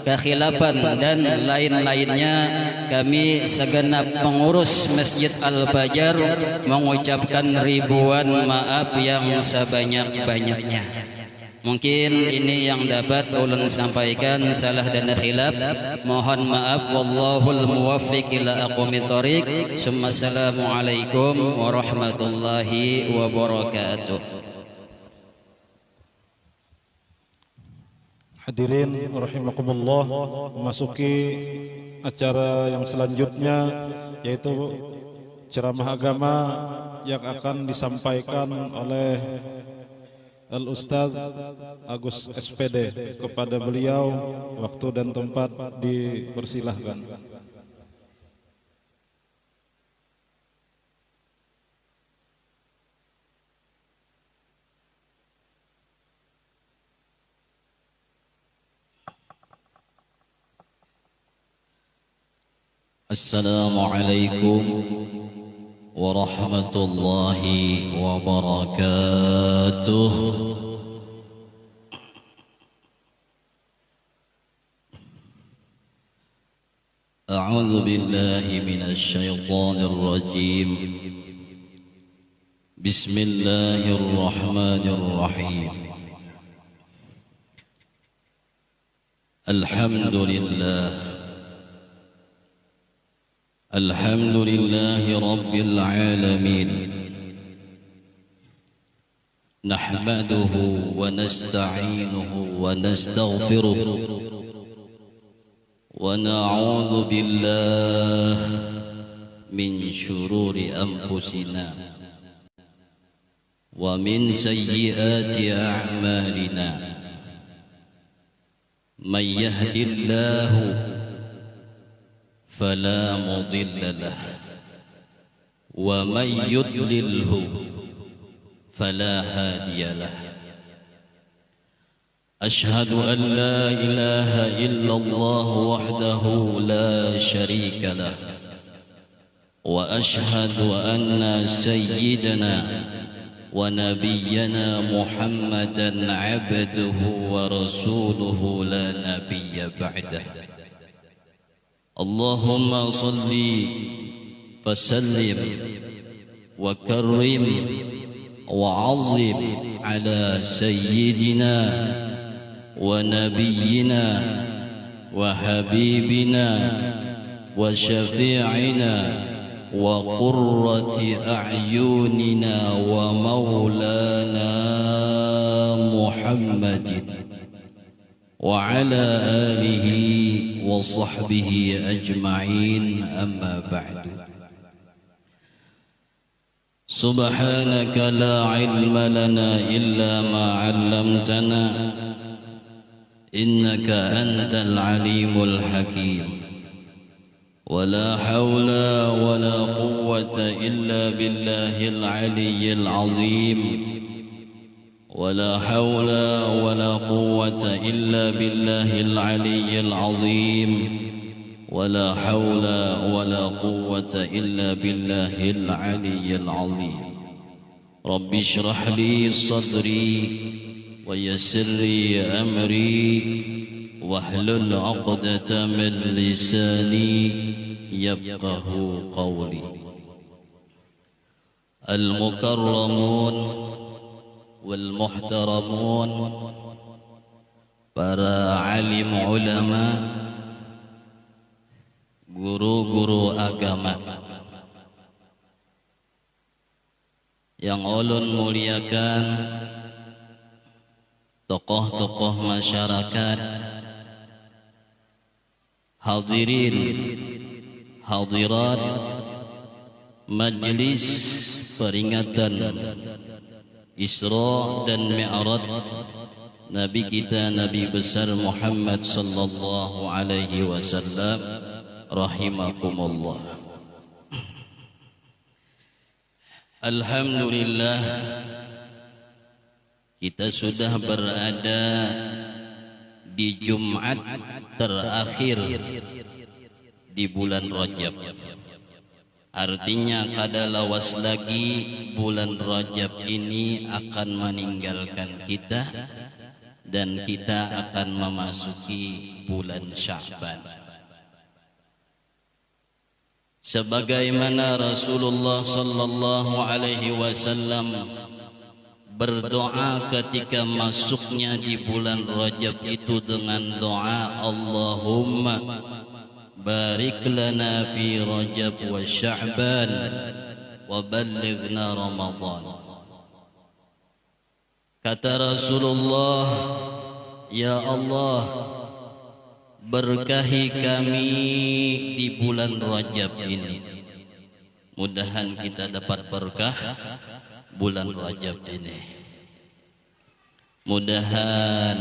kekhilafan dan lain-lainnya, kami segenap pengurus Masjid Al-Fajar mengucapkan ribuan maaf yang sebanyak-banyaknya. Mungkin ini yang dapat ulun sampaikan, salah dan khilaf mohon maaf. Wallahul muwaffiq ila aqwamit thoriq. Assalamualaikum warahmatullahi wabarakatuh. Hadirin rahimakumullah, memasuki acara yang selanjutnya yaitu ceramah agama yang akan disampaikan oleh Al-Ustaz Agus SPD. Kepada beliau waktu dan tempat dipersilahkan. Assalamualaikum warahmatullahi wabarakatuh. A'udzu billahi minasy syaithanir rajim. Bismillahirrahmanirrahim. Alhamdulillah. الحمد لله رب العالمين نحمده ونستعينه ونستغفره ونعوذ بالله من شرور أنفسنا ومن سيئات أعمالنا من يهد الله فلا مضل له ومن يضلله فلا هادي له. أشهد أن لا إله إلا الله وحده لا شريك له وأشهد أن سيدنا ونبينا محمدا عبده ورسوله لا نبي بعده. اللهم صل فسلم وكرم وعظم على سيدنا ونبينا وحبيبنا وشفيعنا وقرة أعيننا ومولانا محمد وعلى آله وصحبه أجمعين. أما بعد، سبحانك لا علم لنا إلا ما علمتنا إنك أنت العليم الحكيم. ولا حول ولا قوة إلا بالله العلي العظيم. ولا حول ولا قوة إلا بالله العلي العظيم. ولا حول ولا قوة إلا بالله العلي العظيم. رب اشرح لي صدري ويسر لي أمري واحلل عقدة من لساني يفقه قولي. المكرمون والmuhtaramun, para alim ulama, guru-guru agama yang ulun muliakan, tokoh-tokoh masyarakat, hadirin hadirat majlis peringatan Isra dan Mi'raj Nabi kita, Nabi besar Muhammad sallallahu alaihi wasallam, rahimakumullah. Alhamdulillah, kita sudah berada di Jumat terakhir di bulan Rajab. Artinya kada lawas lagi bulan Rajab ini akan meninggalkan kita dan kita akan memasuki bulan Sya'ban. Sebagaimana Rasulullah sallallahu alaihi wasallam berdoa ketika masuknya di bulan Rajab itu dengan doa, Allahumma barik lana fi Rajab wa Sya'ban wa ballighna Ramadan. Kata Rasulullah, ya Allah, berkahi kami di bulan Rajab ini. Mudahan kita dapat berkah bulan Rajab ini. Mudahan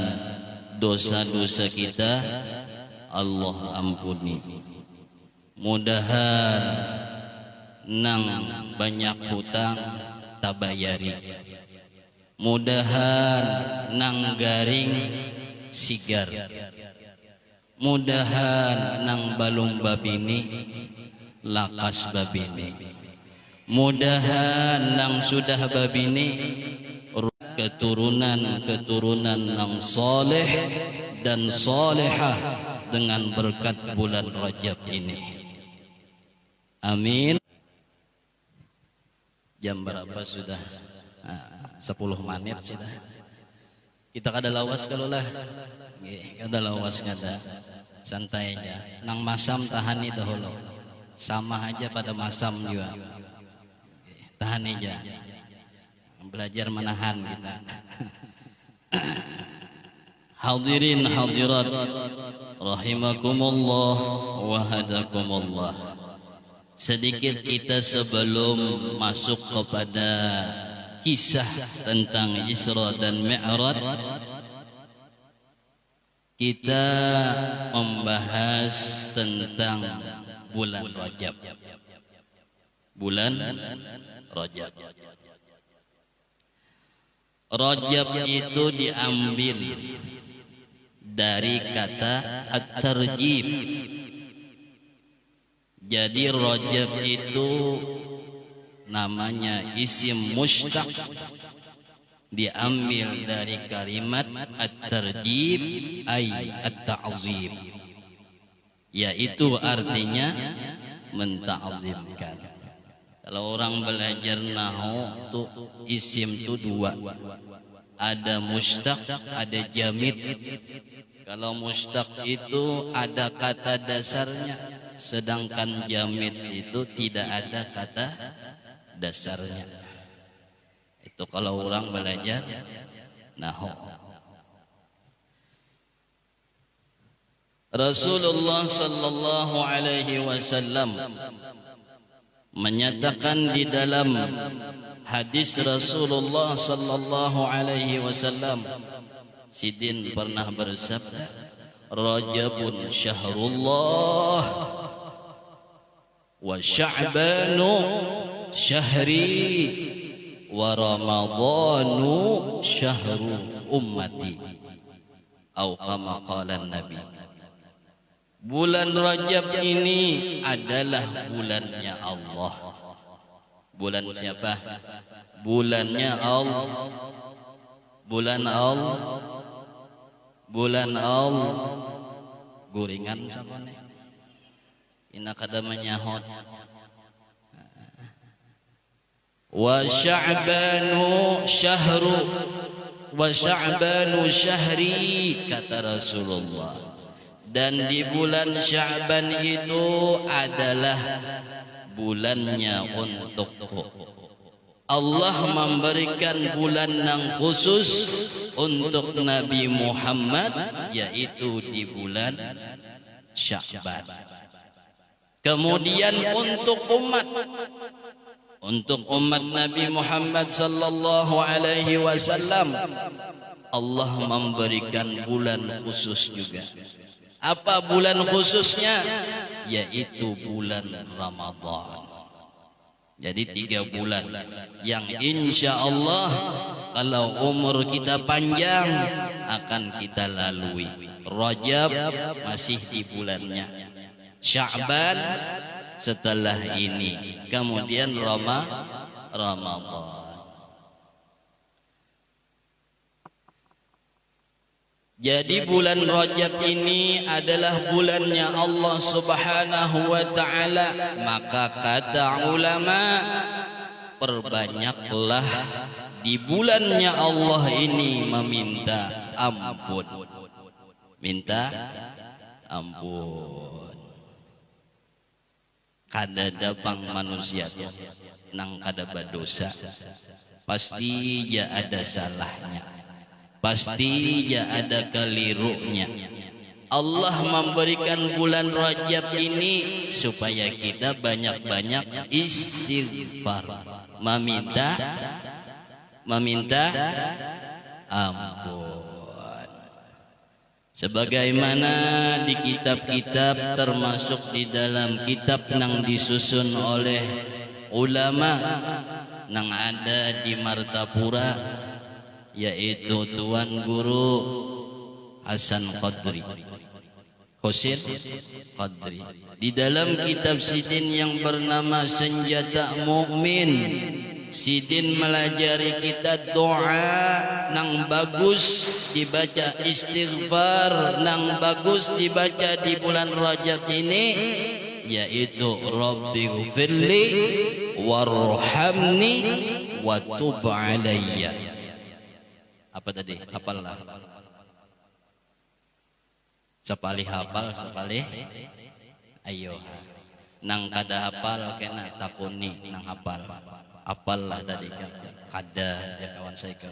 dosa-dosa kita Allah ampuni. Mudahan nang banyak hutang tabayari. Mudahan nang garing sigar. Mudahan nang balung babini lakas babini. Mudahan nang sudah babini keturunan nang soleh dan solehah dengan berkat bulan Rajab ini. Amin. Jam berapa sudah? 10 menit sudah. Kita kada lawas kalau lah. Kada lawas kada. Santai aja. Nang masam tahani dahulu. Sama aja pada masam juga. Tahan aja. Belajar menahan kita. Hadirin hadirat rahimakumullah wa hadakumullah. Sedikit kita sebelum masuk kepada kisah tentang Isra dan Mi'raj, kita membahas tentang bulan Rajab. Bulan Rajab. Rajab itu diambil dari kata at-tarjib. Jadi Rajab itu namanya isim mushtaq, diambil dari kalimat at-tarjib ay at-ta'zim, yaitu artinya menta'zimkan. Kalau orang belajar nahwu tuh isim tuh dua, ada mushtaq, ada jamid. Kalau mushtaq itu ada kata dasarnya, sedangkan jamid itu tidak ada kata dasarnya. Itu kalau orang belajar nahwu. Rasulullah sallallahu alaihi wasallam menyatakan di dalam hadis Rasulullah sallallahu alaihi wasallam, Sidin pernah bersabda, Rajabun syahrullah wa Sya'banu syahri wa Ramadhanu syahru ummati, atau kama qala Nabi. Bulan Rajab ini adalah bulannya Allah. Bulan siapa? Bulannya Allah. Bulan Allah. Bulan Allah. Gorengan siapa nih? Ina kada menyahot. Wa Sya'banu syahru wa Sya'banu syahri, kata Rasulullah. Dan di bulan Sya'ban itu adalah bulannya untukku. Allah memberikan bulan yang khusus untuk Nabi Muhammad, yaitu di bulan Sya'ban. Kemudian untuk umat Nabi Muhammad sallallahu alaihi wasallam, Allah memberikan bulan khusus juga. Apa bulan khususnya? Yaitu bulan Ramadan. Jadi 3 bulan yang insya Allah kalau umur kita panjang akan kita lalui. Rajab masih di bulannya, Sya'ban setelah ini, kemudian Ramadan. Jadi bulan Rajab ini adalah bulannya Allah Subhanahu wa taala. Maka kata ulama, perbanyaklah di bulannya Allah ini meminta ampun. Minta ampun. Kada dabang manusia tuh nang kada berdosa. Pasti ya ada salahnya. Pasti ya ada kelirunya. Allah memberikan bulan Rajab ini supaya kita banyak-banyak istighfar, meminta ampun. Sebagaimana di kitab-kitab, termasuk di dalam kitab yang disusun oleh ulama yang ada di Martapura, yaitu Tuan Guru Hasan Qadri, Husin Qadri. Di dalam kitab Sidin yang bernama Senjata Mukmin, Sidin melajari kita doa nang bagus dibaca, istighfar nang bagus dibaca di bulan Rajab ini, yaitu Rabbi ghfirli warhamni wa tub alayya. Apa tadi? Hafallah. Sepali hafal, sepali ayo. Nang kada hafal kena takuni nang hafal. Hafallah tadi kada ya kawan saya kau.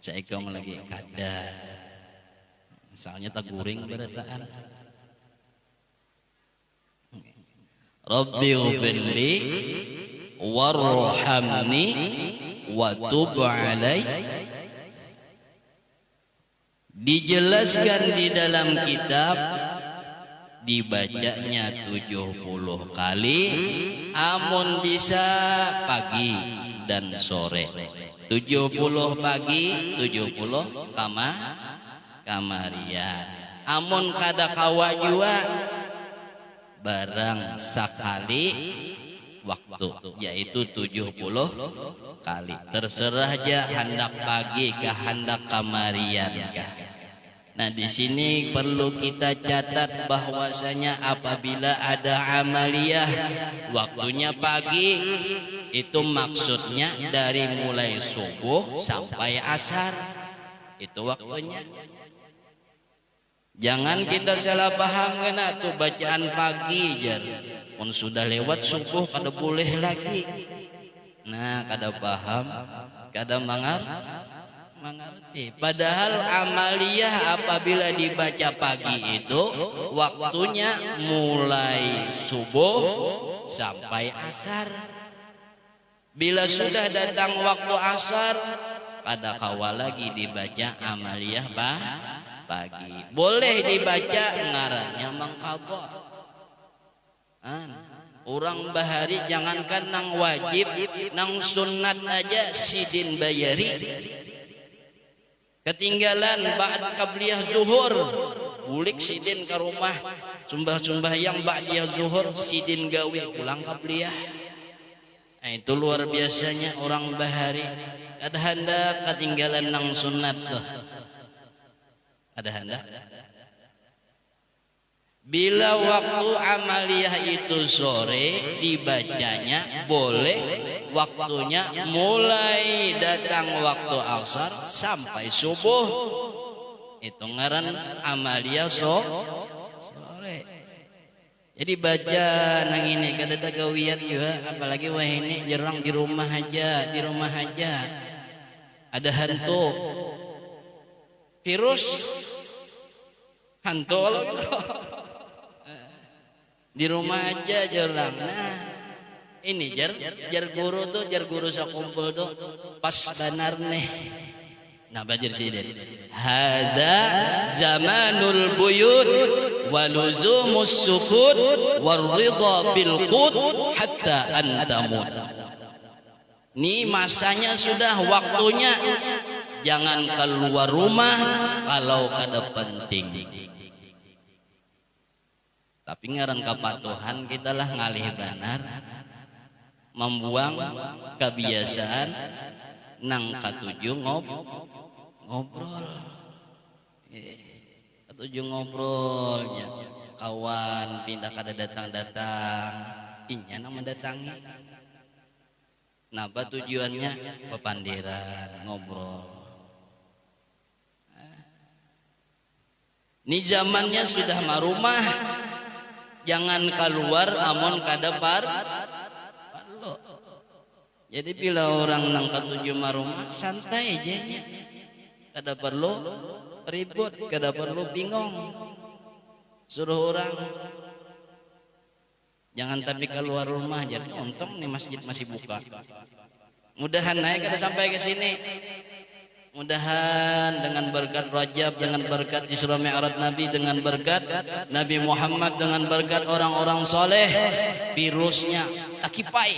Saya kau lagi kada. Misalnya taguring berataan. Rabbi ghfirli warhamni wa tub alayya. Dijelaskan di dalam kitab, dibacanya 70 kali, amun bisa pagi dan sore. 70 pagi, 70 kamarian. Amun kada kawa jua, barang sekali waktu, yaitu 70 kali. Terserah aja hendak pagi kah hendak kamarian kah. Nah, di sini perlu kita catat bahwasanya apabila ada amaliyah waktunya pagi, itu maksudnya dari mulai subuh sampai asar. Itu waktunya. Jangan kita salah paham kena tuh bacaan pagi jar. Pun sudah lewat subuh kada boleh lagi. Nah, kada paham, kada mengerti. Padahal amaliyah apabila dibaca pagi itu waktunya mulai subuh sampai asar. Bila sudah datang waktu asar, kada kawa lagi dibaca amaliyah pagi. Boleh dibaca ngarannya mangkaba. Orang bahari jangankan nang wajib, nang sunat aja Sidin bayari. Ketinggalan ba'd qabliyah zuhur, bulik Sidin ke rumah sumbah-sumbah yang ba'diyah zuhur, Sidin gawe pulang qabliyah. Nah, itu luar biasanya orang bahari. Ada hendak ketinggalan nang sunat tuh. Ada hendak. Bila waktu amaliyah itu sore, dibacanya boleh waktunya mulai datang waktu asar sampai subuh. Itu ngaran amaliyah sore. Jadi baca nang ini kada ada gawian juga, apalagi wah ini jarang di rumah aja, Ada hantu. Virus hantu lo gitu. Di rumah aja jarang. Nah, ini jar guru sakumpul tuh pas benar nih. Nah, belajar Sidin. Hada zamanul buyut wa luzumus sukut war ridha bil qut hatta antamut. Ini masanya sudah waktunya. Jangan keluar rumah kalau kada penting. Tapi ngaran kepatuhan kita lah ngalih benar, membuang kebiasaan nang katujuh ngobrol. tujuh ngobrolnya kawan pindah kada datang inya nang mendatangi napa tujuannya pepandiran ngobrol. Ini zamannya sudah marumah, jangan keluar amon kada parlo. Jadi bila orang nang ketujuh marumah santai aja, kada perlu ribut, kada perlu bingung. Suruh orang jangan tapi keluar rumah, jadi untung nih masjid masih buka. Mudahan naik kada sampai ke sini. Mudahan dengan berkat Rajab, dengan berkat Isra Mi'raj Nabi, dengan berkat Nabi Muhammad, dengan berkat orang-orang soleh, virusnya takipai.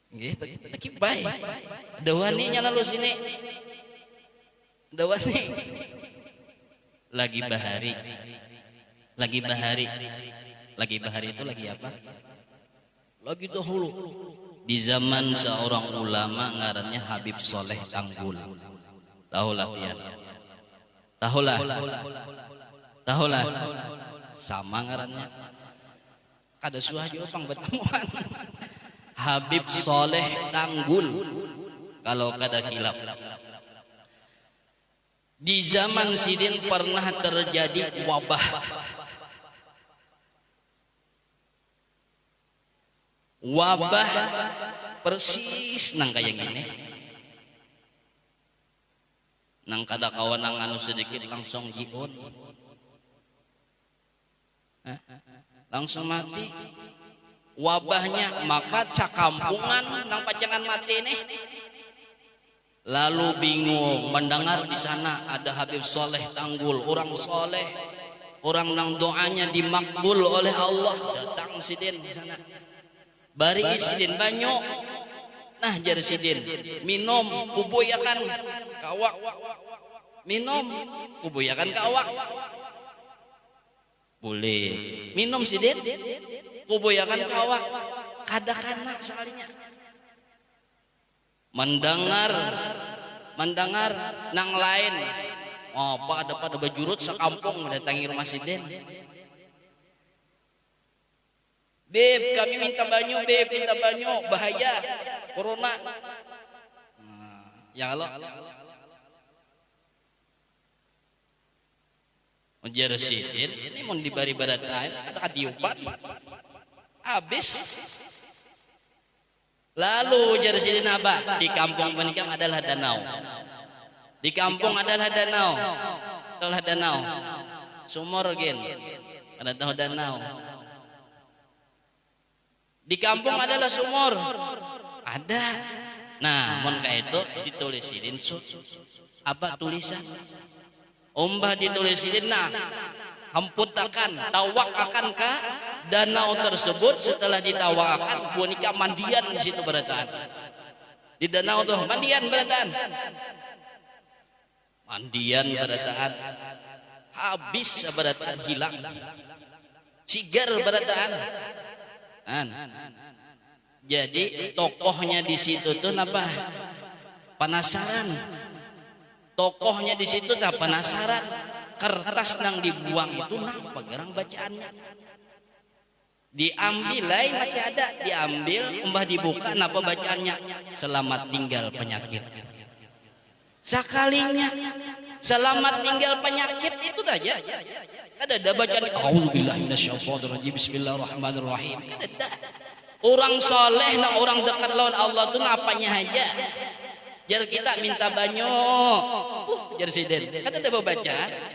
Gitu, takipai. Dawaninya lalu sini. Dawani. Lagi bahari. Lagi bahari. Lagi bahari itu lagi apa? Lagi dahulu. Di zaman seorang ulama ngarannya Habib Soleh Tanggul. Tahulah pian. Tahulah. Sama ngarannya. Kada suah juga pang bertemuan. Habib Soleh Tanggul. Kalau kada khilaf. Di zaman sidin pernah terjadi wabah. Wabah persis nang kayak gini. Nang kada kawan nang anu sedikit langsung jiun. Langsung mati. Wabahnya maka cakampungan nang pajangan mati nih. Lalu bingung mendengar di sana ada Habib Soleh Tanggul, orang soleh, orang nang doanya dimakbul oleh Allah. Datang sidin di sana. Bari sidin banyu. Nah jar sidin, minum kubuyakan kawak. Minum kubuyakan kawak. Boleh. Minum sidin kubuyakan kawak. Kada-kana sekalinya. Mendengar nang lain. Oh, ada pada bajurut sekampung mendatangi rumah sidin. Beb, kami minta banyu, beb, minta banyu, bahaya, corona. Ya Allah. Ujar sidin, ini mau dibari baratain, kata katiupan, habis. Lalu ujar sidin apa? Di kampung penikam adalah danau. Di kampung adalah danau. Itulah danau. Sumur gen. Ada tahu danau. Di kampung adalah sumur. Ada. Nah, mun ka itu ditulisin apa tulisan? Umbah ditulisin nah. Hamputakan, tawak akan ka danau tersebut. Setelah ditawakan, boneka mandian di situ berataan. Di danau tuh mandian berataan. Mandian berataan. Habis berataan hilang. Sigar berataan. Jadi tokohnya di situ tuh apa? Penasaran. Tokohnya di situ dah penasaran. Kertas nang dibuang itu napa gerang bacaannya? Diambil lain masih ada, diambil, umbah dibuka napa bacaannya? Selamat tinggal penyakit. Sekalinya selamat tinggal penyakit itu aja. Ada bacaan auzubillahi minasyaitonirrajim bismillahirrahmanirrahim. Ada. Orang soleh nang orang dekat lawan Allah tuh napanya aja. Jar kita minta banyu. Jar sidin. Ada baca.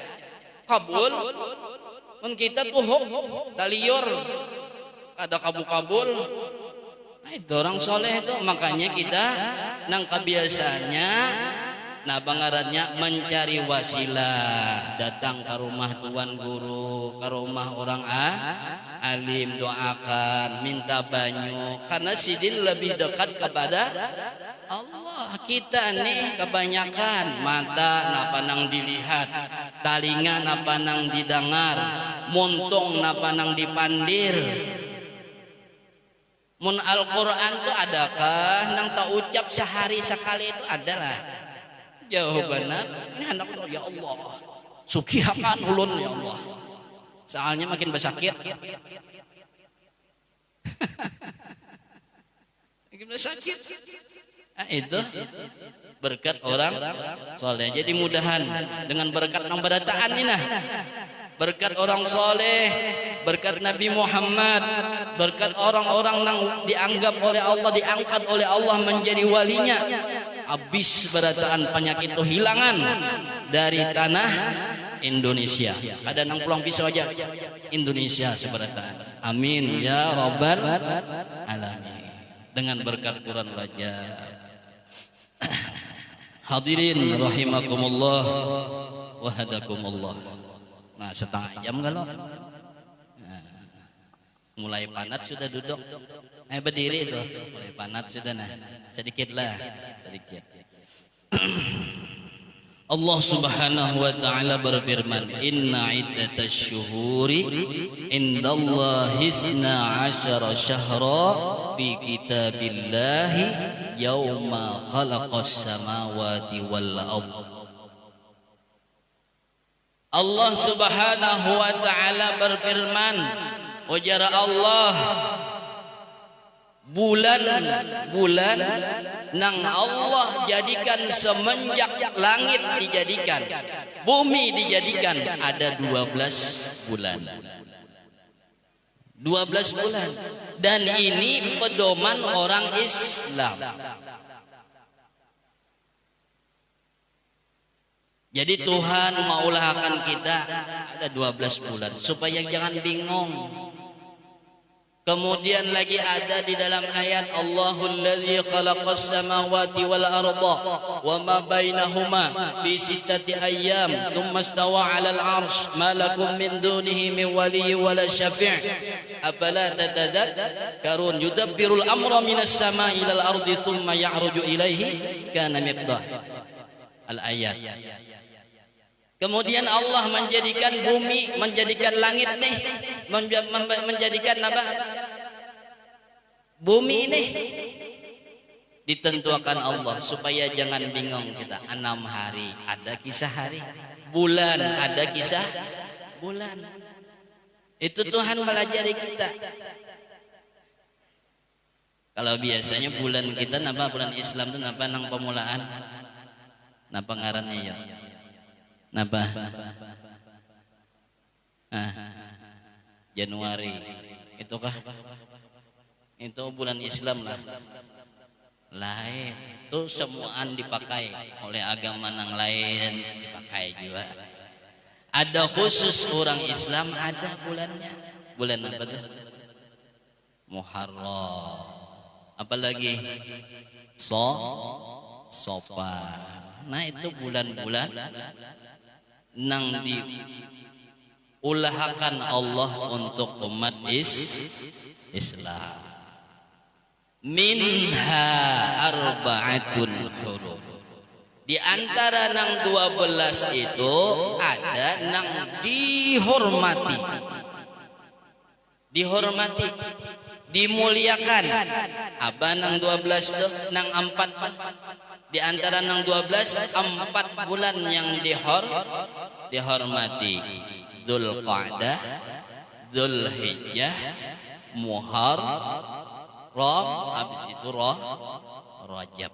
Kabul. Mun kita tuh daliur. Ada kabul-kabul. Nah, itu orang soleh itu makanya kita nang kebiasaannya nah bangarannya mencari wasilah, datang ke rumah tuan guru, ke rumah orang alim, doakan, minta banyu, karena sidin lebih dekat kepada Allah. Kita nih kebanyakan mata napa nang dilihat, talinga napa nang didengar, muntung napa nang dipandir. Mun Al-Quran tuh adakah nang tak ucap sehari sekali itu adalah Jawabannya ini anak ya Allah. Sukihakan ulun ya Allah. Soalnya makin bersakit. Makin bersakit. Nah, itu berkat orang soleh. Jadi mudahan dengan berkat nang berataan ini nah. Berkat orang soleh, berkat Nabi Muhammad, berkat orang-orang yang dianggap oleh Allah, diangkat oleh Allah menjadi walinya. Habis berataan penyakit itu hilangan dari tanah Indonesia. Ada nang pulang pisau aja Indonesia seberataan. Amin ya rabbal alamin. Dengan berkat Quran belajar. Hadirin rahimakumullah wa hadakumullah. Nah, setengah jam kalau mulai panat sudah duduk. Berdiri itu mulai panat sudah nah. Sedikitlah, sedikit. Allah Subhanahu wa taala berfirman, "Inna iddatasy syuhuri indallahi 12 syahra fi kitabillahi yauma khalaqas samawati wal ardh." Allah Subhanahu wa taala berfirman, ujar Allah, bulan nang Allah jadikan semenjak langit dijadikan, bumi dijadikan, ada 12 bulan. 12 bulan. Dan ini pedoman orang Islam. Jadi Tuhan maulahkan kita ada 12 bulan supaya jangan bingung. Kemudian lagi ada di dalam ayat Allahul ladzi khalaqas samawati wal arda wa ma bainahuma fi sittati ayyam thumma istawa 'alal 'arsy ma lakum min dunihi min waliyyin wala syafi' afala tatadhakkarun yudabbirul amra minas samai ilal ardi thumma ya'ruju ilaihi kana miqdah al-ayat. Kemudian Allah menjadikan bumi, menjadikan langit nih, menjadikan apa? Bumi ini ditentukan Allah supaya jangan bingung kita. 6 hari ada kisah hari, bulan ada kisah bulan. Itu Tuhan melajari kita. Kalau biasanya bulan kita napa, bulan Islam itu napa nang pemulaan, napa ngarannya ya? Napa? Januari. Itukah? Itu bulan Islam lah. Lain. Itu semuaan dipakai oleh agama yang lain, dipakai juga. Ada khusus orang Islam ada bulannya. Bulan apa tuh? Muharram. Apalagi Safar. Nah itu bulan-bulan nang diulahkan Allah untuk umat Islam. Minha arba'atun hurum. Di antara nang 12 itu ada nang dihormati. Dihormati, dimuliakan. Apa nang 12 itu? Nang 4. Di antara nang 12, 4 bulan yang dihormati. Dzulqa'dah, Dzulhijjah, Muharram, habis itu Rajab.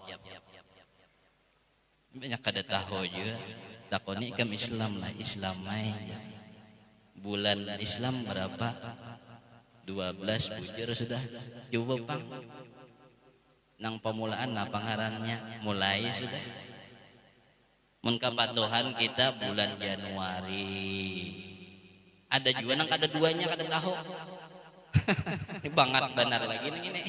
Banyak kada tahu juga. Takoni kam Islam lah, Islamai. Bulan Islam berapa? 12 bujur sudah. Coba Bang. Nang pemulaan nah pangarannya mulai sudah. Mun kapatuhan kita bulan Januari. Ada juga nang kada duanya kada tahu. Banget benar lagi ini.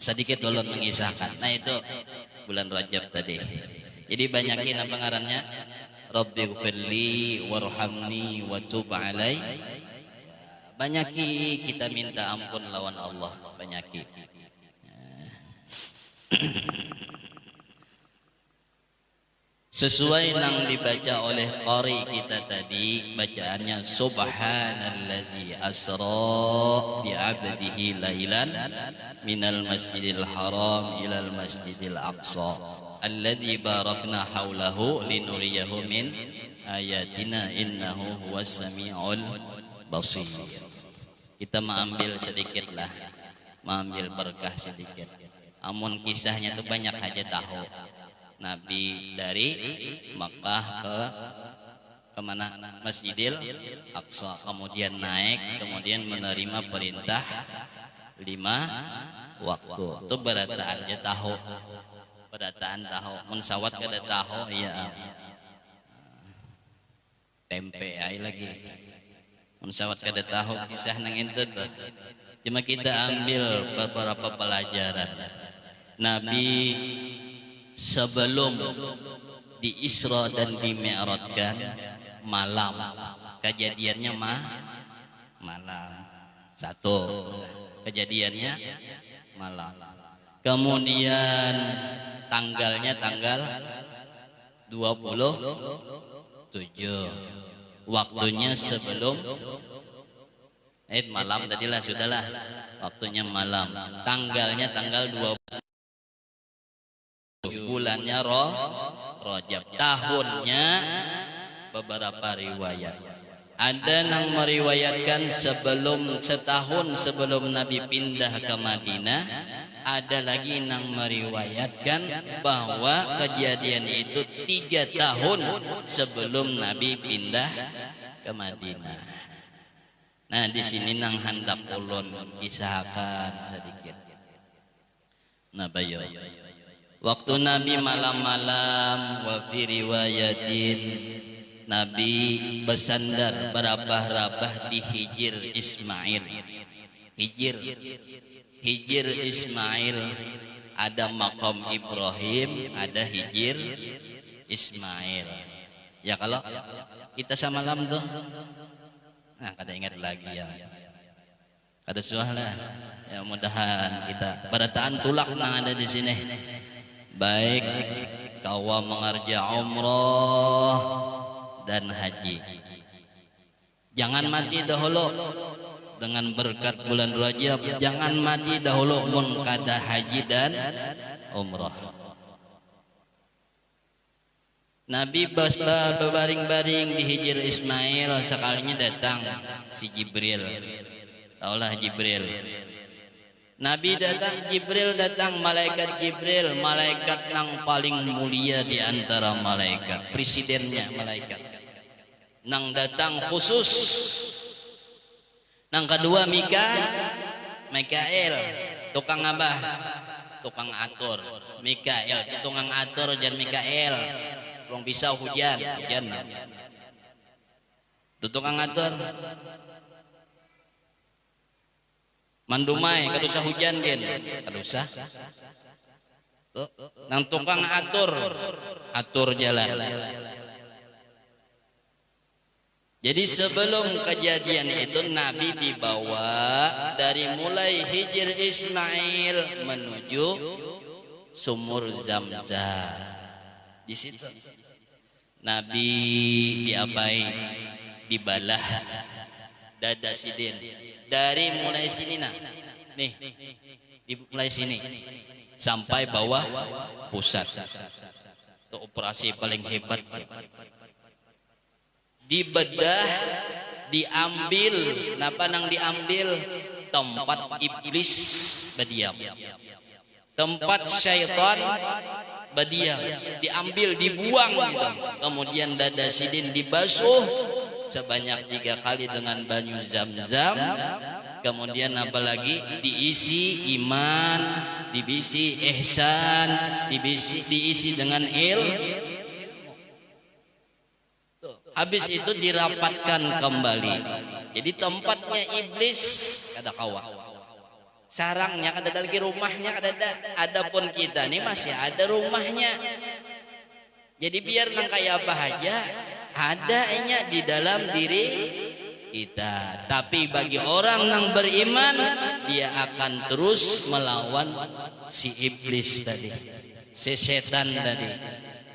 Sedikit ulun mengisahkan. Nah itu bulan Rajab tadi. Jadi banyakin apa ngarannya? Rabbighfirli warhamni wa tub alai. Banyaki kita minta ampun lawan Allah, banyaki. sesuai yang dibaca oleh qari kita tadi, bacaannya subhanallazi asra bi 'abdihi lailan minal masjidil haram ilal masjidil aqsa alladzi barakna haulahu linuriyahu min ayatina innahu huwas samiul basir. Kita mengambil sedikit lah, mengambil berkah sedikit. Amun kisahnya itu banyak aja tahu. Nabi dari Makkah ke mana? Masjidil Aqsa, kemudian naik, kemudian menerima perintah 5 waktu. Itu berataan aja tahu. Berataan tahu, mensawat kada tahu ya. Tempe ai lagi. Mensawat kada tahu kisah nang itu tuh. Cuma kita ambil beberapa pelajaran. Nabi sebelum di Isra dan di Mi'rajkan malam, kejadiannya malam. Satu, kejadiannya malam. Kemudian tanggalnya tanggal 27. Waktunya sebelum malam tadilah, sudahlah. Waktunya malam. Tanggalnya tanggal 20. Bulannya Rajab. Tahunnya beberapa riwayat. Ada yang meriwayatkan setahun sebelum Nabi pindah ke Madinah. Ada lagi yang meriwayatkan bahwa kejadian itu 3 tahun sebelum Nabi pindah ke Madinah. Nah, di sini nang hendak ulun kisahkan sedikit. Nah, bayo. Waktu Nabi malam-malam, wa fi riwayatin, Nabi bersandar berabah-rabah di Hijir Ismail. Hijir Ismail, ada makam Ibrahim, ada Hijir Ismail. Ya kalau kita sama malam tuh, nah kada ingat lagi ya. Kada suahlah. Ya mudahan kita berataan tulak nang ada di sini. Baik kawa mengerja umroh dan haji. Jangan mati dahulu dengan berkat bulan Rajab. Jangan mati dahulu mun kada haji dan umroh. Nabi berbaring-baring di Hijir Ismail, sekalinya datang si Jibril. Taulah Jibril. Nabi datang, Jibril datang, malaikat Jibril, malaikat yang paling mulia di antara malaikat, presidennya malaikat. Nang datang khusus. Nang kedua Mikael, tukang abah, tukang atur. Mikael, tukang atur dan Mikael. Belum bisa hujan. Itu tukang atur. Mandumai kadusa hujan gen, kadusa. Tuh, nang tukang atur jalan. Jadi sebelum kejadian itu Nabi dibawa dari mulai Hijir Ismail menuju sumur Zamzam. Di situ Nabi diapai, dibalah dada sidin. Dari mulai sini nah, nih, mulai sini sampai bawah pusat. Itu operasi paling hebat. Dibedah, diambil, napa nang diambil tempat iblis berdiam, tempat syaitan berdiam, diambil, dibuang gitu. Kemudian dada sidin dibasuh sebanyak 3 kali dengan banyu Zam-Zam. Kemudian apalagi diisi iman, diisi ihsan, diisi dengan ilmu. Habis itu dirapatkan kembali. Jadi tempatnya iblis kada kawa. Sarangnya kada ada lagi, rumahnya kada ada. Adapun kita nih masih ada rumahnya. Jadi biar nang kaya apa aja, adanya di dalam diri kita. Tapi bagi orang yang beriman, dia akan terus melawan si iblis tadi, si setan tadi.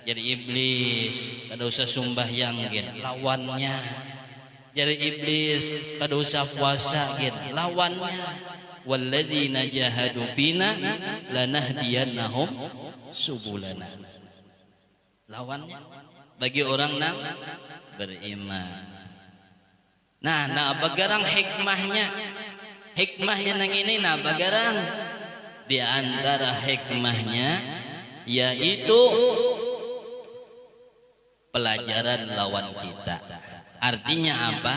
Jadi iblis kada usah sumbahyang gin lawannya. Jadi iblis kada usah puasa gin lawannya. Walladzina jahadu fina lanahdiyannahum subulana. Lawannya bagi orang nang beriman. Nah bagarang hikmahnya nang ini bagarang di antara hikmahnya yaitu pelajaran lawan kita. Artinya apa?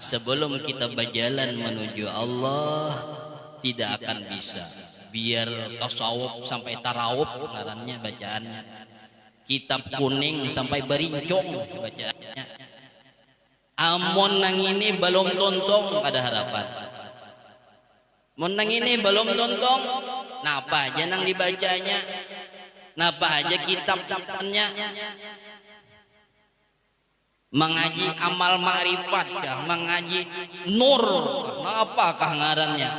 Sebelum kita berjalan menuju Allah tidak akan bisa. Biar tasawuf sampai tarawuf ngarannya bacaannya. Kitab kuning sampai berincong bacaannya. Amon nang ini belum tontong ada harapan. Mon nang ini belum tontong, napa aja nang dibacanya, napa aja kitab-kitabnya. Mengaji amal ma'rifat kah, mengaji nur, apakah ngarannya?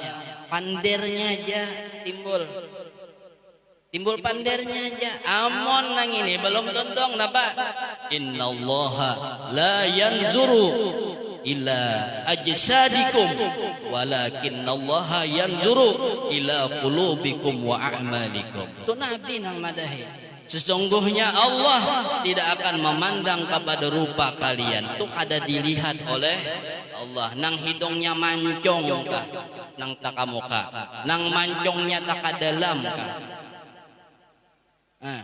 Pandernya aja timbul pandernya aja. Amon nang ini belum tontong, napa? Innallaha la yanzuru ila ajsadikum walakinnallaha yanzuru ila qulubikum wa a'malikum. Itu Nabi nang madahi. Sesungguhnya Allah tidak akan memandang kepada rupa kalian. Itu kada dilihat oleh Allah. Nang hidungnya mancong kah? Nang takamuka. Nang mancongnya takadalam kah?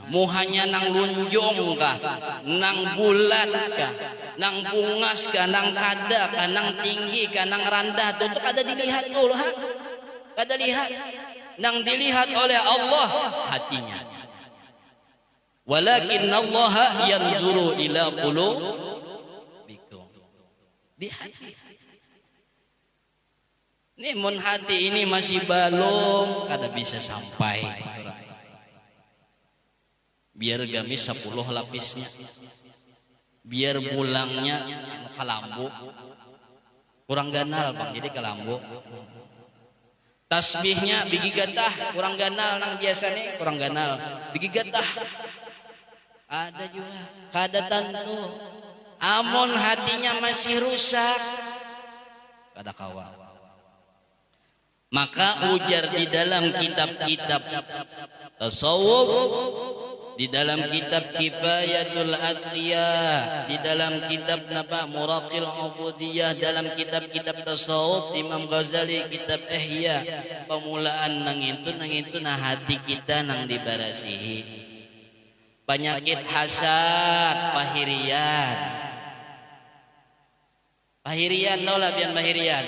Muhanya nang lunjong kah? Nang bulat kah? Nang bungas kah? Nang kada kah? Nang tinggi kah? Nang rendah? Itu kada dilihat dulu. Kada lihat. Nang dilihat oleh Allah hatinya. Walakinnallaha yanzuru ila qulubikum. Di hati. Ini mun hati ini masih balum kada bisa sampai. Biar gamis 10 lapisnya. Biar bulangnya kalambu. Kurang ganal Bang, jadi kalambu. Tasbihnya bigi gatah, kurang ganal nang biasa nih, kurang ganal. Bigi gatah. Ada juga kada tentu. Amon hatinya masih rusak kada kawa. Maka ujar di dalam kitab-kitab tasawuf, di dalam kitab Kifayatul Atqiya, di dalam kitab napa Muraqil Ubudiyah, dalam kitab-kitab tasawuf Imam Ghazali kitab Ihya, pemulaan nang itu nah hati kita nang dibarasihi. Penyakit hasad, pahirian taulah bian pahirian.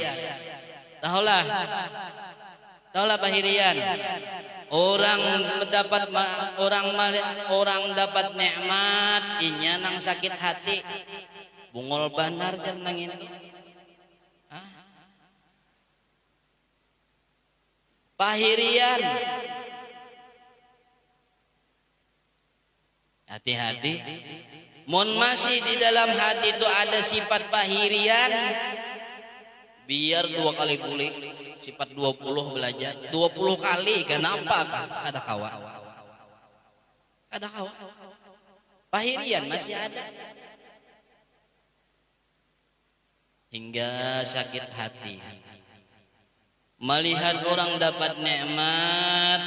Taulah pahirian. Orang dapat nikmat inya nang sakit hati. Bungol banar jar nang ini. Pahirian. Hati-hati. Mon masih di dalam hati itu ada sifat pahirian, biar 2 kali kulik, sifat 20 belajar, 20 kali. Kenapa? Ada kawa. Ada kawa. Pahirian masih ada. Hingga sakit hati. Melihat orang dapat nikmat,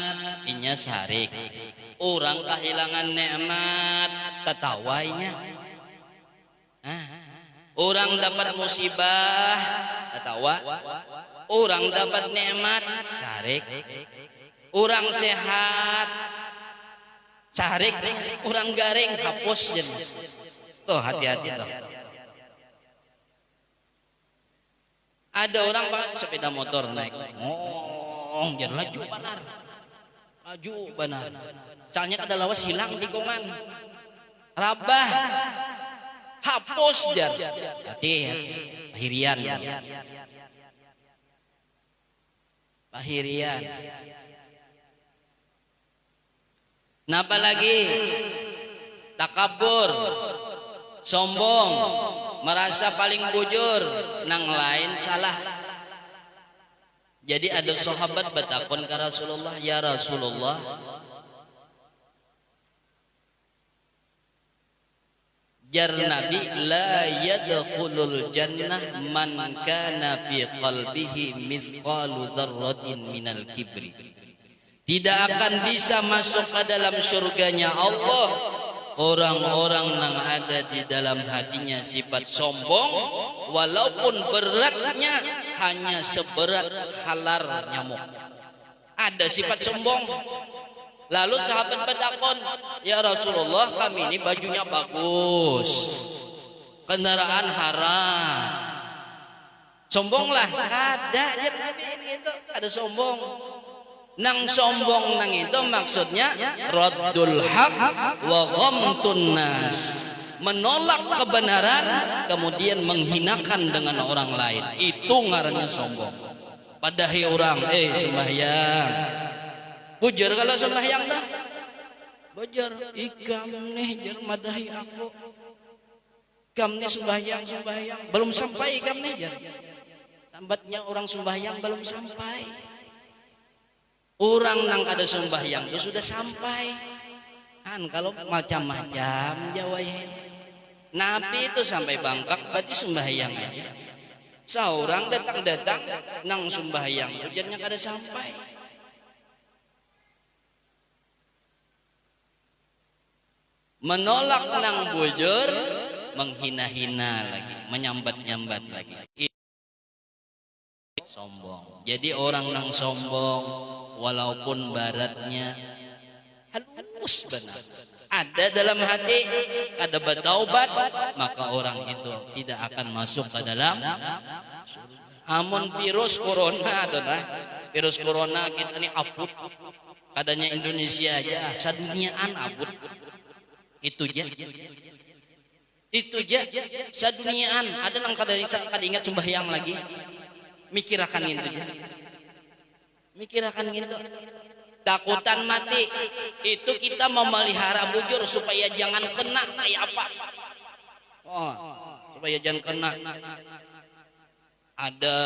inya sarik. Orang kehilangan nikmat, tertawainya. Orang dapat musibah, tertawa. Orang dapat nikmat, sarik. Orang sehat, sarik. Orang garing, hapus. Tuh hati-hati tuh. Ada orang sepeda motor naik, jadi laju benar. Soalnya kada lawas hilang tikungan, rabah, hapus jar. Hati, pahirian. Napa lagi? Takabur, sombong, merasa paling bujur, nang lain salah. Jadi ada sahabat bertakon ke Rasulullah, ya Rasulullah, jar Nabi, la yadkhulul jannah man kana fi qalbihi mithqalu dzarratin minal kibri. Tidak akan bisa masuk ke dalam surganya Allah orang-orang yang ada di dalam hatinya sifat sombong, walaupun beratnya hanya seberat halar nyamuk. Ada sifat sombong. Lalu sahabat bertakon, ya Rasulullah, kami ini bajunya bagus, kendaraan haram, sombonglah. Ada aja Nabi ini itu, ada sombong. Nang sombong nang itu maksudnya raddul haq wa ghamtun nas, menolak kebenaran kemudian menghinakan dengan orang lain, itu ngarannya sombong. Padahi orang sembahyang bujar, kalau sembahyang dah bujar, ikam nih jar madahi aku, ikam nih sembahyang belum sampai, ikam nih jar sambatnya orang sembahyang belum sampai. Orang nang ada sembahyang itu sudah sampai. Kalau macam-macam jawain. Nabi itu sampai Bangkok berarti sembahyang aja. Seorang datang nang sembahyang ujarnya kada sampai. Menolak nang bujur, menghina-hina lagi, menyambat-nyambat lagi. Sombong. Jadi orang nang sombong walaupun baratnya halus benar, ada dalam hati, ada bertaubat, maka orang itu tidak akan masuk ke dalam. Amun virus corona adalah virus corona kita ini abut, kadanya Indonesia aja, saduniaan abut. Itu aja saduniaan. Ada nang kada ingat sembahyang lagi. Mikirakan itu ya. Mikirakan gitu. Takutan mati itu kita memelihara bujur supaya jangan kena kayak apa. Supaya jangan kena. Ada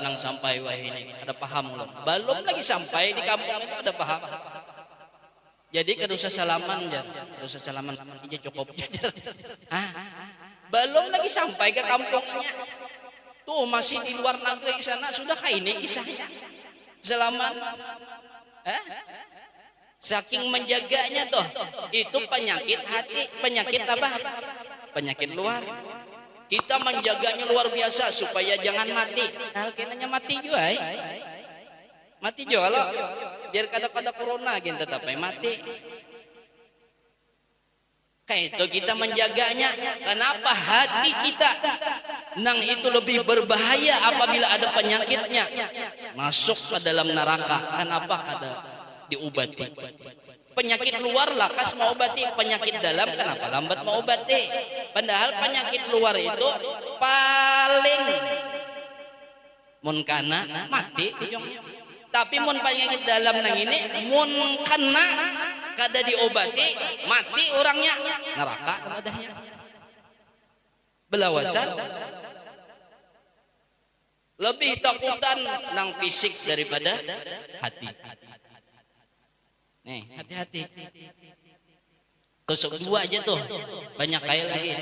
nang sampai wah ini, ada paham belum? Belum lagi sampai di kampung itu ada paham. Jadi kada usah salaman jar. Kada usah salaman aja cukup jar. Belum lagi sampai ke kampungnya. Tuh masih di luar negeri sana sudah kayak ini kisahnya. Selamat. Saking menjaganya toh. Itu penyakit hati, penyakit apa? Penyakit luar. Kita menjaganya luar biasa supaya jangan mati. Kenanya mati juga mati juga loh. Biar kada corona gitu tetap mati. Kayak itu kita menjaganya. Kenapa hati kita nang itu lebih berbahaya apabila ada penyakitnya masuk ke dalam neraka? Kenapa kada diobati? Penyakit luar lakas mau obati, penyakit dalam kenapa lambat mau obati? Padahal penyakit luar itu paling mun kana mati, tapi mun penyakit dalam nang ini mun kena kada diobati mati orangnya, neraka kepadanya. Belawasan lebih takutan nang fisik daripada hati. Nih, hati-hati. Tusuk dua aja tuh, banyak kaya lagi.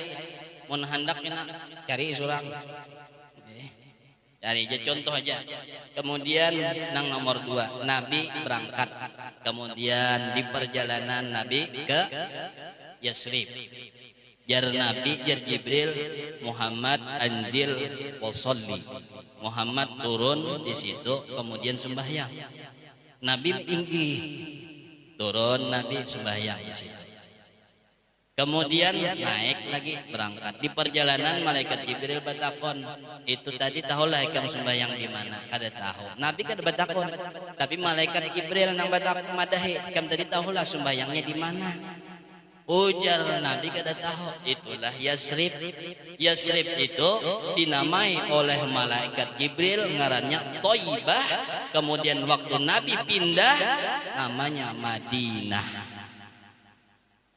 Mun hendak nak cari surang. Cari aja contoh aja. Kemudian nang nomor 2, Nabi berangkat. Kemudian di perjalanan Nabi ke Yasrib. Jar Nabi, jar Jibril, Muhammad anzil wa sholli. Muhammad turun di situ kemudian sembahyang. Nabi tinggi. Turun Nabi sembahyang di situ. Kemudian naik lagi berangkat. Di perjalanan malaikat Jibril bertakon, itu tadi tahulah kamu sembahyang di mana? Kada tahu. Nabi kada bertakon, tapi malaikat Jibril nang bertakon madahi, kamu tadi tahulah sembahyangnya di mana? Ujar Nabi kada tahu. Itulah Yasrib. Yasrib itu dinamai oleh malaikat Jibril ngarannya Thaibah. Kemudian waktu Nabi pindah namanya Madinah.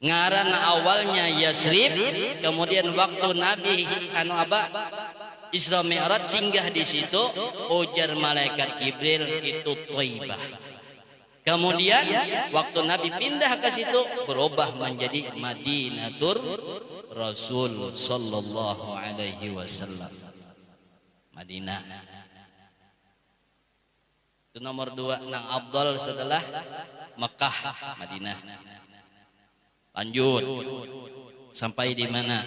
Ngaran awalnya Yasrib, kemudian waktu Nabi Isra Mi'raj singgah di situ, ujar malaikat Jibril itu Thaibah. Kemudian waktu Nabi pindah ke situ berubah menjadi Madinatur Rasul sallallahu alaihi wasallam. Madinah. Itu nomor 2 nang afdal setelah Mekah, Madinah. Lanjut sampai di mana?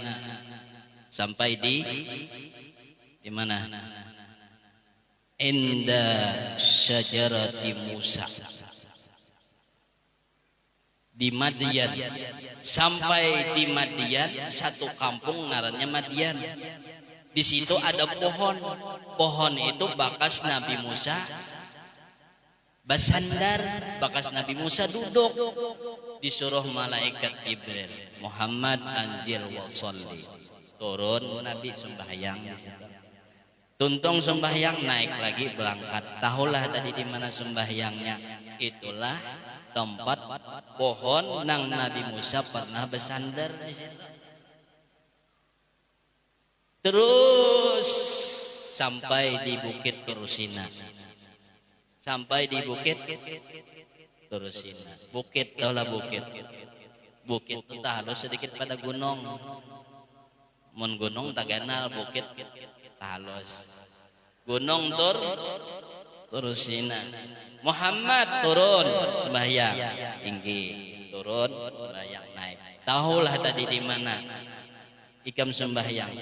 Sampai di mana? Inda syajarati Musa. Di Madian. Sampai di Madian, satu kampung ngarannya Madian. Di situ ada pohon. Pohon itu bakas Nabi Musa bersandar, bakas Nabi Musa duduk. Disuruh malaikat Jibril, Muhammad anzil wa sholli. Turun Nabi sembahyang di situ. Tuntung sembahyang, naik lagi berangkat. Tahulah tadi di mana sembahyangnya. Itulah tempat pohon nang Nabi Musa pernah bersandar di situ. Terus sampai di Bukit Turusina. Sampai di Bukit Turusina. Bukit, taulah bukit. Bukit itu halus sedikit pada gunung. Mun gunung tak kenal, bukit halus. Gunung Turusina. Muhammad turun sembahyang tinggi, turun sembahyang naik. Tahulah tadi di mana ikam sembahyang,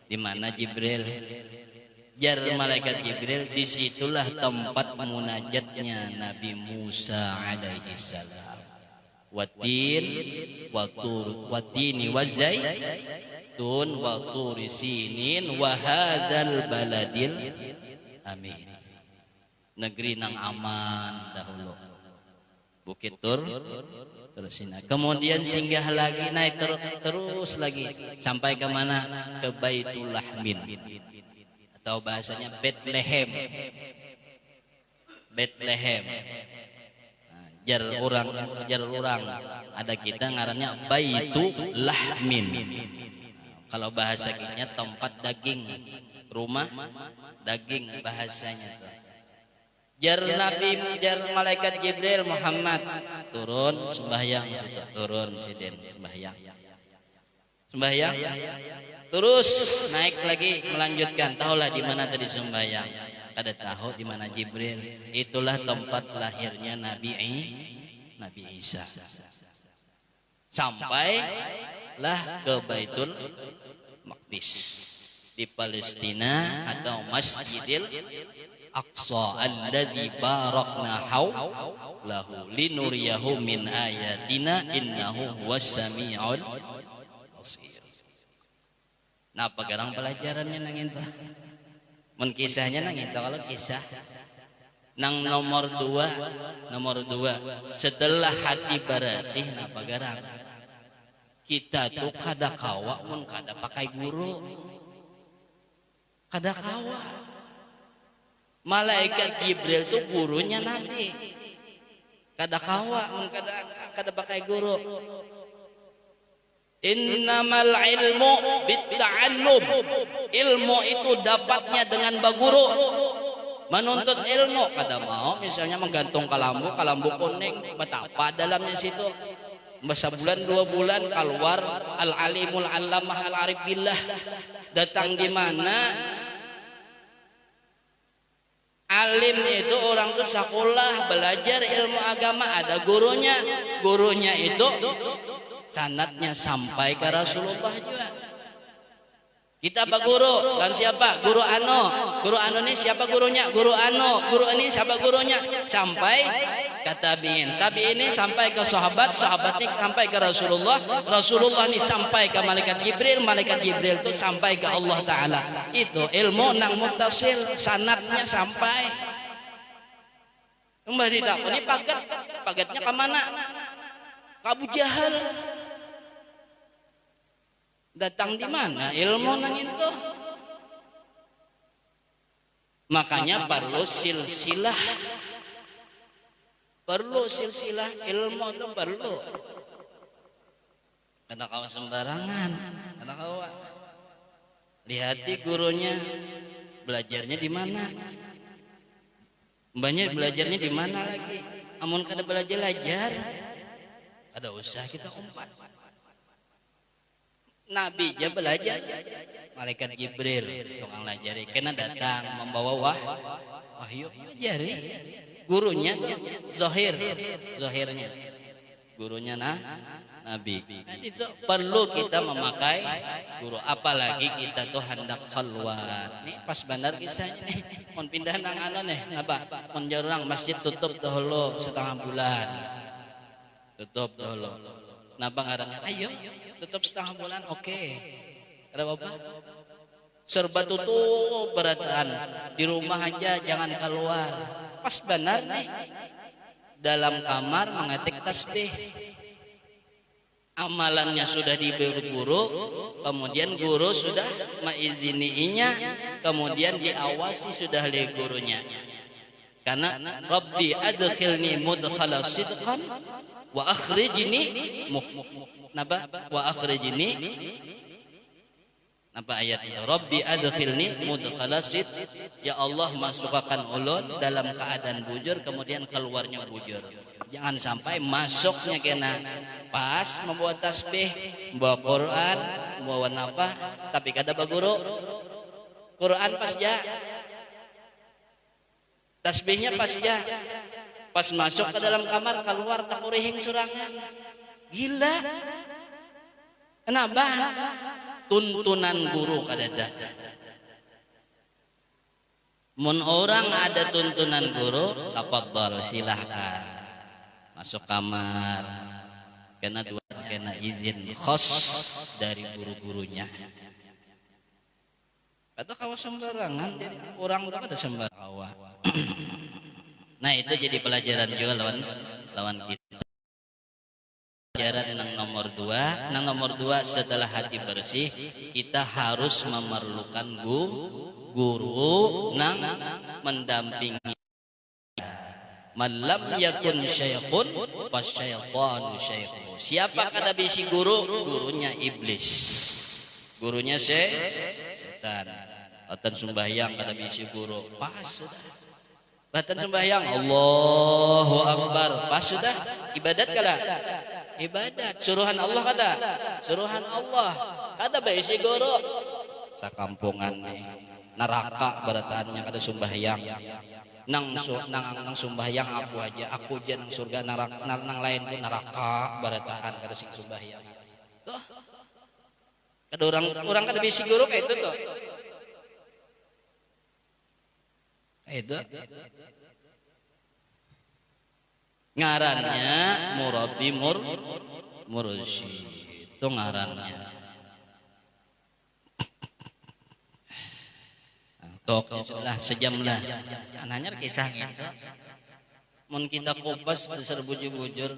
di mana Jibril. Jar malaikat Jibril, disitulah tempat munajatnya Nabi Musa alaihi salam. Watin, watini wazaitun, waturi sinin, wahadal baladil amin. Negeri nang aman dahulu. Bukit Turusina. Kemudian singgah lagi, naik terus lagi sampai ke mana? Ke Baitul Lahmin. Atau bahasanya Bethlehem. Bethlehem. Nah, jar orang ada kita ngarannya Baitul Lahmin. Nah, kalau bahasa kita tempat daging, rumah daging bahasanya tuh. Jar malaikat Jibril, Muhammad turun sembahyang, turun siden sembahyang terus naik lagi melanjutkan. Tahulah di mana tadi sembahyang, kada tahu di mana Jibril. Itulah tempat lahirnya Nabi Isa. Sampailah ke Baitul Maqdis di Palestina atau Masjidil Aqsa alladzi barakna haulahu linuriyahu min ayatina innahu huwas samiul basir. Nah, pegarang pelajarannya nang itu. Mun kisahnya nang itu, kalau kisah nang nomor 2 setelah hati bersih, nah pegarang kita tuh kada kawa mun kada pakai guru. Kada kawa. Malaikat Jibril tuh gurunya Nabi. Kada kawa, kada pakai guru. Innamal ilmu bitta'allum. Ilmu itu dapatnya dengan baguru. Menuntut ilmu, kada mau misalnya menggantung kalambu kuning, betapa dalamnya situ. Masa bulan 2 bulan keluar al-alimul allamah al-arif billah. Datang di mana? Alim itu orang tuh sekolah belajar ilmu agama, ada gurunya itu sanadnya sampai ke Rasulullah juga. Kita apa guru? Dan siapa? Guru Ano ini siapa gurunya? Guru ini siapa gurunya? Sampai ke tabi'in ini sampai ke sahabat ini sampai ke Rasulullah ini sampai ke malaikat Jibril itu sampai ke Allah Ta'ala. Itu ilmu nang muttasil, sanadnya sampai. Mbah ditakoni pagetnya kemana? Ke Abu Jahal. Datang di mana ilmu nang itu? Makanya perlu silsilah ilmu itu perlu. Karena kau sembarangan, karena kau lihati gurunya belajarnya di mana, banyak belajarnya di mana lagi. Amun kada belajar, ada usah kita umpat. Nabi aja belajar. Malaikat Jibril tukang lajari kena datang membawa wahyu jari. Gurunya tuh Zohirnya gurunya Nabi. Itu perlu kita memakai guru, apalagi kita tuh hendak keluar. Nih pas bandar kisahnya nih, mau pindah nang nih, napa? Mau jarang masjid tutup dahulu setengah bulan, tutup dahulu. Napa ngarannya? Ayo tutup setengah bulan, oke. Ada apa? Serba tutup berataan, di rumah aja jangan keluar. Pas benar nih, dalam kamar mengetik tasbih. Amalannya sudah diberi guru, kemudian guru sudah mengizininya, kemudian diawasi sudah oleh gurunya. Karena Rabbi adkhilni mudkhala sidqan wa akhrijni wa akhrijni apa ayat itu? Rabbi adkhilni mudkhala sidq, ya Allah masukkan ulun dalam keadaan bujur kemudian keluarnya bujur. Jangan sampai masuknya kena pas membawa tasbih, membawa Quran, membawa apa, tapi kada baguru. Quran pas ja, tasbihnya pas ja, pas masuk ke dalam kamar keluar tak urihing surangan. Gila. Kenapa? Tuntunan guru kadada. Mun orang ada tuntunan guru, tafadhol silahkan masuk kamar. Kena izin khos dari guru-gurunya. Atau kalau sembarangan, jadi orang udah pada sembarangan. Nah itu jadi pelajaran juga lawan kita. Pelajaran yang nomor dua setelah hati bersih kita harus memerlukan guru nang mendampingi. Malam yakun syaikhun fasyaitanu syaikhu. Siapa kada bisi guru? Gurunya iblis. Gurunya setan. Latan sembahyang kada bisi guru. Pas sudah. Latan sembahyang Allahu Akbar. Pas sudah. Ibadat kada? Ibadat. Suruhan Allah kada? Suruhan Allah. Kada bisi guru. Sakampungan nih. Neraka berataannya kada sembahyang. Nang sembahyang aku aja nang surga, nang lain pun neraka barataan kada sing sembahyang. Tuh. Kada orang kada bisi guru kayak itu tuh. Itu ngarannya murabbi mursyid. Itu ngarannya. Tok sudah sejam lah. Ananya kisah gitu. Mun kita kupas dasar bujur-bujur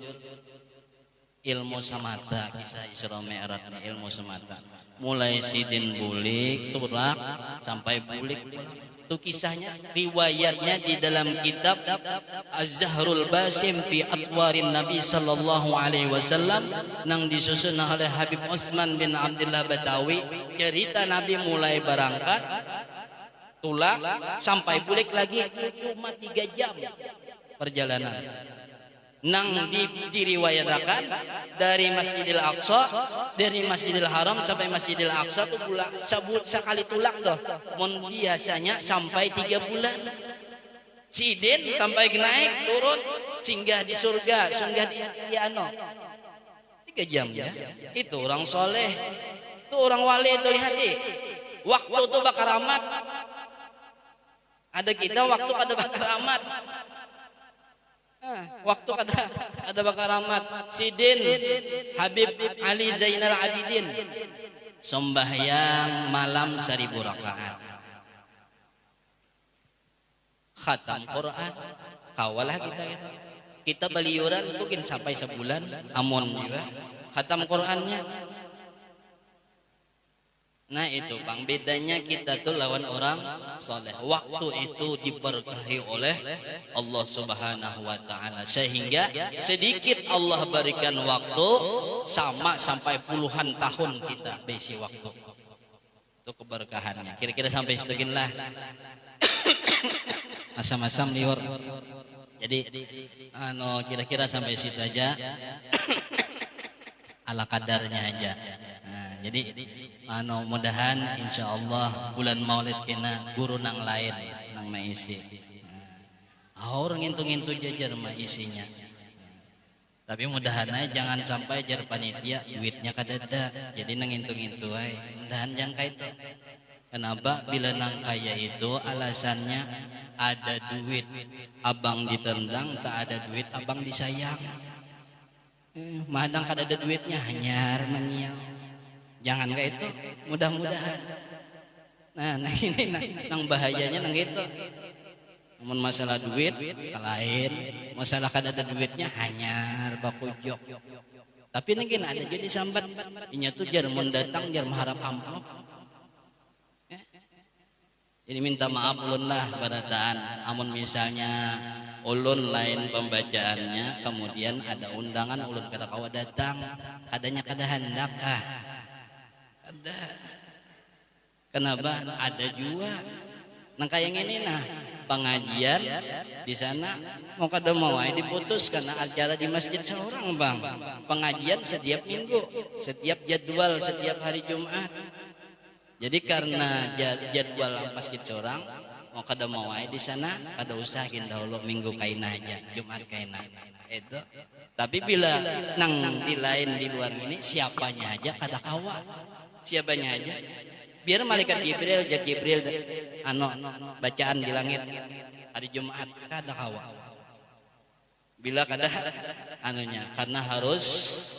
ilmu samata, kisah Isra Mi'raj ilmu samata. Mulai sidin bulik tulak sampai bulik pulang. Itu kisahnya, riwayatnya di dalam kitab Az-Zahrul Basim fi Atwarin Nabi sallallahu alaihi wasallam nang disusun oleh Habib Utsman bin Abdullah Batawi. Cerita Nabi mulai berangkat tulak sampai bulik lagi cuma 3 jam perjalanan. Nang diriwayatkan dari Masjidil Aqsa, dari Masjidil Haram sampai Masjidil Aqsa tuh sekali tulak tuh. Mun biasanya sampai 3 bulan. Sidin sampai naik turun singgah di surga, singgah di 3 jam ya. Itu orang soleh, itu orang wali itu lihati. Waktu itu bakar amat. Ada kita waktu kada bakar amat. Waktu kada bakar amat. Sidin Habib Ali Zainal Abidin sembahyang malam 1000 rakaat. Khatam Quran. Kawalah kita beliuran mungkin sampai sebulan amun juga. Khatam Qurannya. Nah itu Bang, bedanya kita tuh lawan orang soleh. Waktu itu diberkahi oleh Allah Subhanahu wa Ta'ala, sehingga sedikit Allah berikan waktu sama sampai puluhan tahun kita besi waktu. Itu keberkahannya. Kira-kira sampai setegin lah. Masam-masam liur. Jadi kira-kira sampai situ aja. Ala kadarnya aja. Nah, Jadi mudahan insya Allah bulan Maulid kena guru nang lain nang maisi. Orang ngintu-ngintu jajar mah isinya. Tapi mudahan aja jangan sampai jar panitia duitnya kadada. Jadi nang ngintu-ngintu ay. Mudahan jangan kayak itu. Kenapa? Bila nang kaya itu alasannya ada duit abang ditendang, tak ada duit abang disayang. Madang kada ada duitnya hanyar menyiang. Jangan kayak itu, mudah-mudahan. Nah ini nang bahayanya nang itu. Namun masalah duit lain, masalah kada ada duitnya hanyar bakujok. Tapi mungkin ada jadi sambat, inya tuh jar mendatang jar mengharap amplop. Jadi minta maaf ulun lah barataan. Amun misalnya ulun lain pembacaannya, kemudian ada undangan ulun kada kawa datang, kadanya kada hendak kah? Ada. Kenapa? Ada juga. Nang kayang ini nah pengajian di sana mau kada mau diputus karena acara di masjid seorang bang. Pengajian setiap minggu, setiap jadwal, setiap hari Jumat. Jadi karena jadwal masjid seorang mau kada mau di sana kada usahain dahulu minggu kain aja, Jumat kain itu. Tapi bila nang di lain di luar ini siapanya aja kada kawa, siapanya aja. Biar malaikat Jibril bacaan di langit hari Jumat kada kawa. Bila kada karena harus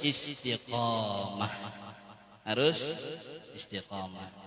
istiqomah, harus istiqomah.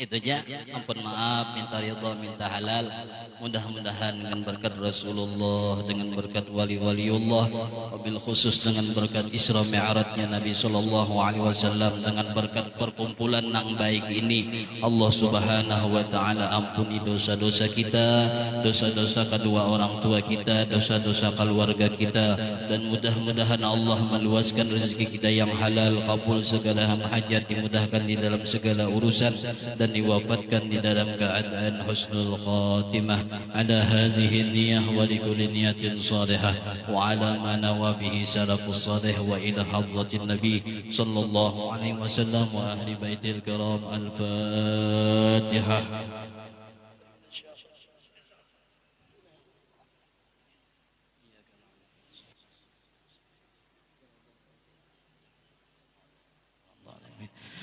Itu aja, ampun maaf, minta ridha, minta halal. Mudah-mudahan dengan berkat Rasulullah, dengan berkat wali-waliullah, wabil khusus dengan berkat Isra Mi'rajnya Nabi sallallahu alaihi wasallam, dengan berkat perkumpulan nang baik ini, Allah Subhanahu wa taala ampuni dosa-dosa kita, dosa-dosa kedua orang tua kita, dosa-dosa keluarga kita, dan mudah-mudahan Allah meluaskan rezeki kita yang halal, kabul segala hajat, dimudahkan di dalam segala urusan, dan diwafatkan di dalam keadaan husnul khatimah ala hadhihi niyah wa likulli niyatin salihah wa ala ma nawa bihi salafus salih wa ila hadratin nabi sallallahu alaihi wasallam wa ahli baitil kiram. Al-Fatihah.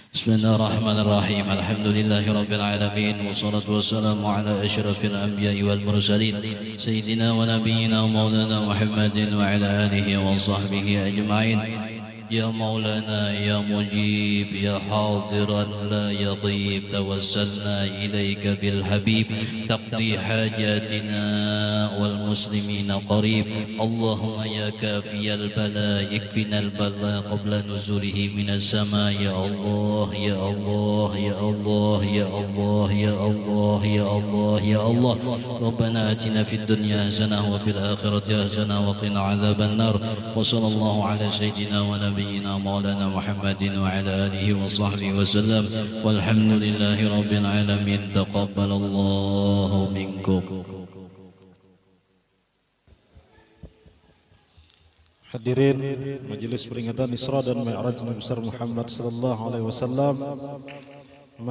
بسم الله الرحمن الرحيم. الحمد لله رب العالمين، والصلاة والسلام على أشرف الأنبياء والمرسلين سيدنا ونبينا ومولانا محمد وعلى آله وصحبه أجمعين. يا مولانا يا مجيب يا حاضرا لا يغيب، توسلنا إليك بالحبيب تقضي حاجاتنا والمسلمين قريب. اللهم يا كافي البلاء اكفنا البلاء قبل نزوله من السماء. يا الله يا الله يا الله يا الله يا الله يا الله يا الله. ربنا آتنا في الدنيا حسنة وفي الآخرة حسنة وقنا عذاب النار. وصلى الله على سيدنا ونبينا مولانا محمد وعلى آله وصحبه وسلم، والحمد لله رب العالمين. تقبل الله منكم. Hadirin majelis peringatan Isra dan Mi'raj Nabi besar Muhammad sallallahu alaihi wasallam,